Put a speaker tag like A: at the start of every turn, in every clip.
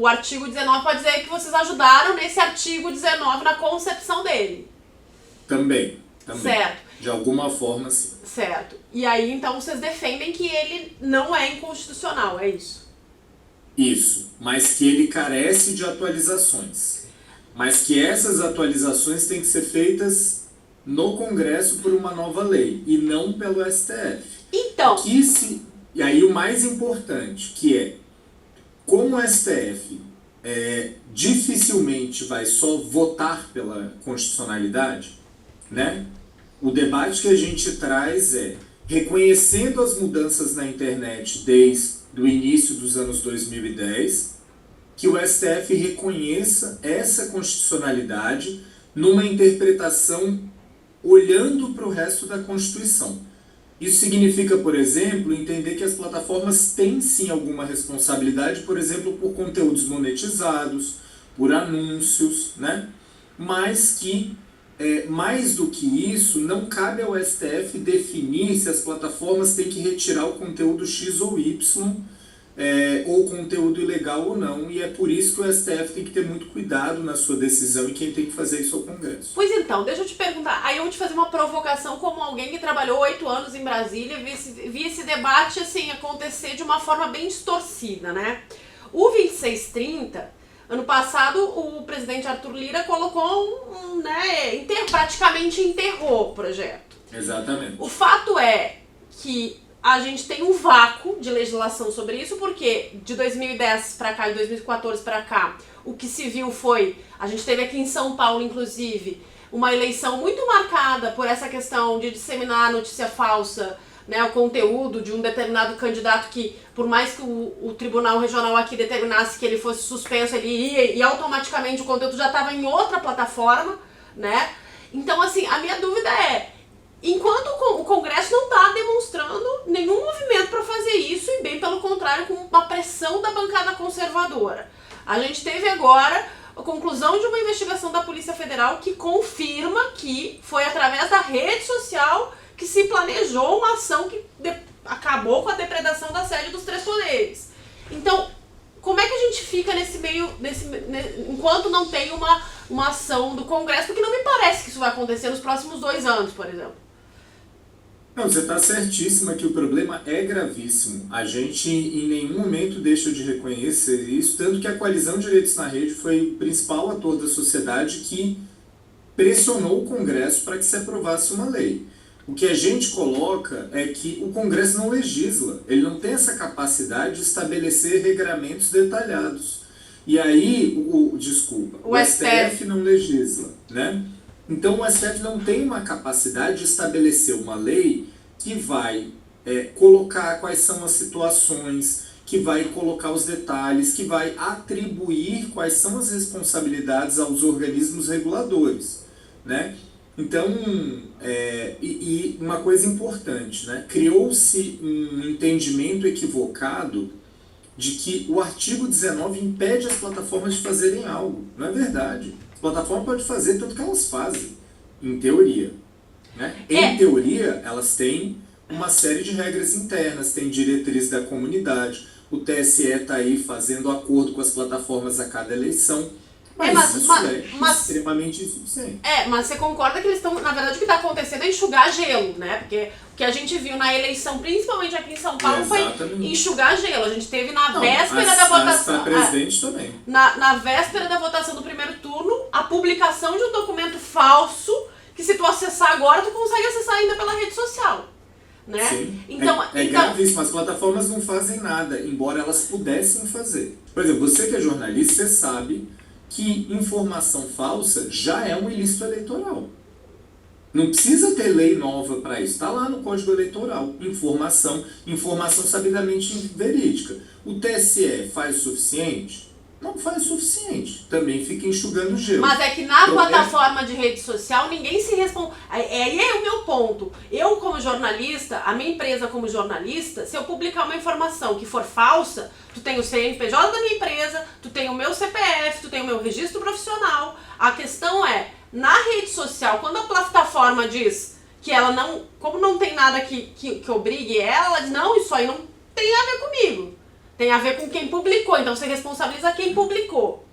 A: O artigo 19 pode dizer que vocês ajudaram nesse artigo 19 na concepção dele.
B: Também.
A: Certo.
B: De alguma forma, sim.
A: Certo. E aí, então, vocês defendem que ele não é inconstitucional, é isso?
B: Isso. Mas que ele carece de atualizações. Mas que essas atualizações têm que ser feitas no Congresso por uma nova lei e não pelo STF.
A: Então...
B: E aí o mais importante, que é, como o STF dificilmente vai só votar pela constitucionalidade, né? O debate que a gente traz é, reconhecendo as mudanças na internet desde o início dos anos 2010, que o STF reconheça essa constitucionalidade numa interpretação olhando para o resto da Constituição. Isso significa, por exemplo, entender que as plataformas têm sim alguma responsabilidade, por exemplo, por conteúdos monetizados, por anúncios, né? Mas que, mais do que isso, não cabe ao STF definir se as plataformas têm que retirar o conteúdo X ou Y, ou conteúdo ilegal ou não, e é por isso que o STF tem que ter muito cuidado na sua decisão e quem tem que fazer isso é o Congresso.
A: Pois então, deixa eu te perguntar, aí eu vou te fazer uma provocação como alguém que trabalhou 8 anos em Brasília, vi esse debate assim acontecer de uma forma bem distorcida, né? O 2630, ano passado, o presidente Arthur Lira colocou praticamente enterrou o projeto.
B: Exatamente.
A: O fato é que a gente tem um vácuo de legislação sobre isso, porque de 2010 para cá e 2014 para cá, o que se viu foi, a gente teve aqui em São Paulo, inclusive, uma eleição muito marcada por essa questão de disseminar notícia falsa, né, o conteúdo de um determinado candidato que, por mais que o Tribunal Regional aqui determinasse que ele fosse suspenso, ele ia e automaticamente o conteúdo já estava em outra plataforma, né? Então, assim, a minha dúvida é, enquanto o Congresso não está demonstrando nenhum movimento para fazer isso, e bem pelo contrário, com uma pressão da bancada conservadora. A gente teve agora a conclusão de uma investigação da Polícia Federal que confirma que foi através da rede social que se planejou uma ação que acabou com a depredação da sede dos 3 poderes. Então, como é que a gente fica nesse meio, enquanto não tem uma ação do Congresso? Porque não me parece que isso vai acontecer nos próximos 2 anos, por exemplo.
B: Não, você está certíssima que o problema é gravíssimo. A gente em nenhum momento deixa de reconhecer isso, tanto que a Coalizão Direitos na Rede foi o principal ator da sociedade que pressionou o Congresso para que se aprovasse uma lei. O que a gente coloca é que o Congresso não legisla, ele não tem essa capacidade de estabelecer regramentos detalhados. E aí, o STF não legisla, né? Então o STF não tem uma capacidade de estabelecer uma lei que vai colocar quais são as situações, que vai colocar os detalhes, que vai atribuir quais são as responsabilidades aos organismos reguladores, né? Então, uma coisa importante, né? Criou-se um entendimento equivocado de que o artigo 19 impede as plataformas de fazerem algo. Não é verdade. As plataformas podem fazer tanto que elas fazem, em teoria, né? Em teoria, elas têm uma série de regras internas, tem diretrizes da comunidade, o TSE está aí fazendo acordo com as plataformas a cada eleição. Mas isso é extremamente insuficiente.
A: Mas você concorda que eles estão, na verdade, o que está acontecendo é enxugar gelo, né? Porque o que a gente viu na eleição, principalmente aqui em São Paulo, foi enxugar gelo. A gente teve na véspera da votação.
B: Presidente também.
A: Na véspera da votação do primeiro turno, a publicação de um documento falso, que se tu acessar agora, tu consegue acessar ainda pela rede social. Né?
B: Sim. Então, gravíssimo, as plataformas não fazem nada, embora elas pudessem fazer. Por exemplo, você que é jornalista, você sabe que informação falsa já é um ilícito eleitoral. Não precisa ter lei nova para isso. Está lá no Código Eleitoral. Informação sabidamente verídica. O TSE faz o suficiente? Não faz o suficiente. Também fica enxugando gelo.
A: Mas é que na plataforma de rede social ninguém se responde. Aí é o meu ponto. Eu, como jornalista, a minha empresa como jornalista, se eu publicar uma informação que for falsa, tu tem o CNPJ da minha empresa, tu tem o meu CPF, tu tem o meu registro profissional. A questão é, na rede social, quando a plataforma diz que ela não, como não tem nada que obrigue ela diz, não, isso aí não tem a ver comigo. Tem a ver com quem publicou, então você responsabiliza quem publicou.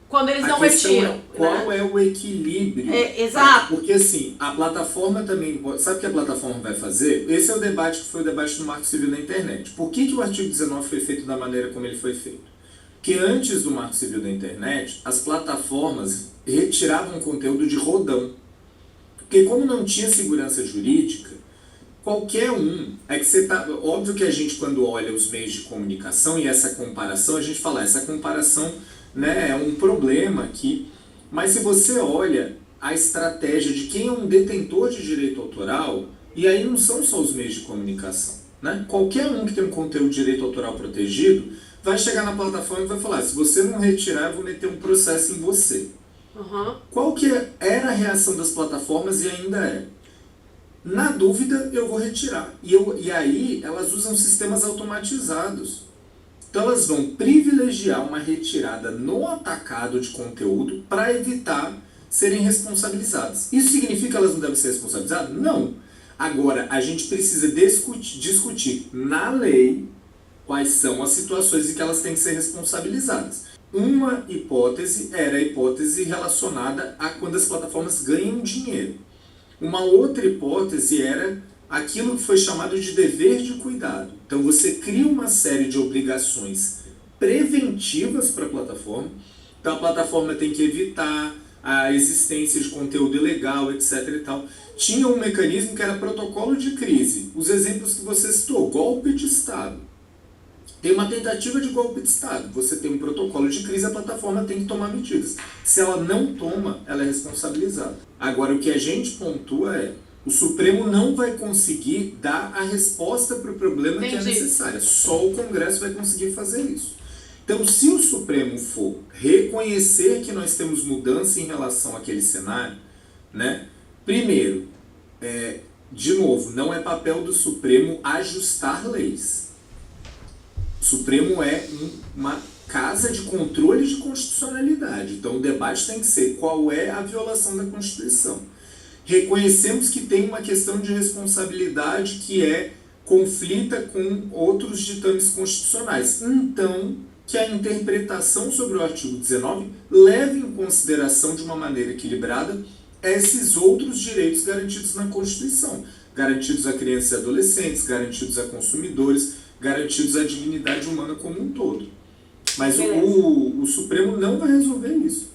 A: Quando eles não retiram.
B: Qual é o equilíbrio?
A: Exato.
B: Porque assim, a plataforma também. Sabe o que a plataforma vai fazer? Esse é o debate que foi o debate do Marco Civil da Internet. Por que o artigo 19 foi feito da maneira como ele foi feito? Que antes do Marco Civil da Internet, as plataformas retiravam conteúdo de rodão. Porque como não tinha segurança jurídica, qualquer um, é que você tá, óbvio que a gente quando olha os meios de comunicação e essa comparação, a gente fala, essa comparação, né, é um problema aqui, mas se você olha a estratégia de quem é um detentor de direito autoral, e aí não são só os meios de comunicação, né? Qualquer um que tem um conteúdo de direito autoral protegido vai chegar na plataforma e vai falar, se você não retirar, eu vou meter um processo em você. Qual que era a reação das plataformas e ainda é? Na dúvida, eu vou retirar. E aí, elas usam sistemas automatizados. Então, elas vão privilegiar uma retirada no atacado de conteúdo para evitar serem responsabilizadas. Isso significa que elas não devem ser responsabilizadas? Não. Agora, a gente precisa discutir na lei quais são as situações em que elas têm que ser responsabilizadas. Uma hipótese era a hipótese relacionada a quando as plataformas ganham dinheiro. Uma outra hipótese era aquilo que foi chamado de dever de cuidado. Então você cria uma série de obrigações preventivas para a plataforma. Então a plataforma tem que evitar a existência de conteúdo ilegal, etc. e tal. Tinha um mecanismo que era protocolo de crise. Os exemplos que você citou, golpe de Estado. Tem uma tentativa de golpe de Estado. Você tem um protocolo de crise, a plataforma tem que tomar medidas. Se ela não toma, ela é responsabilizada. Agora, o que a gente pontua é, o Supremo não vai conseguir dar a resposta para o problema que é necessária. Só o Congresso vai conseguir fazer isso. Então, se o Supremo for reconhecer que nós temos mudança em relação àquele cenário, né? Primeiro, de novo, não é papel do Supremo ajustar leis. O Supremo é uma casa de controle de constitucionalidade. Então o debate tem que ser qual é a violação da Constituição. Reconhecemos que tem uma questão de responsabilidade que conflita com outros ditames constitucionais. Então, que a interpretação sobre o artigo 19 leve em consideração de uma maneira equilibrada esses outros direitos garantidos na Constituição. Garantidos a crianças e adolescentes, garantidos a consumidores, garantidos à dignidade humana como um todo. Mas o Supremo não vai resolver isso.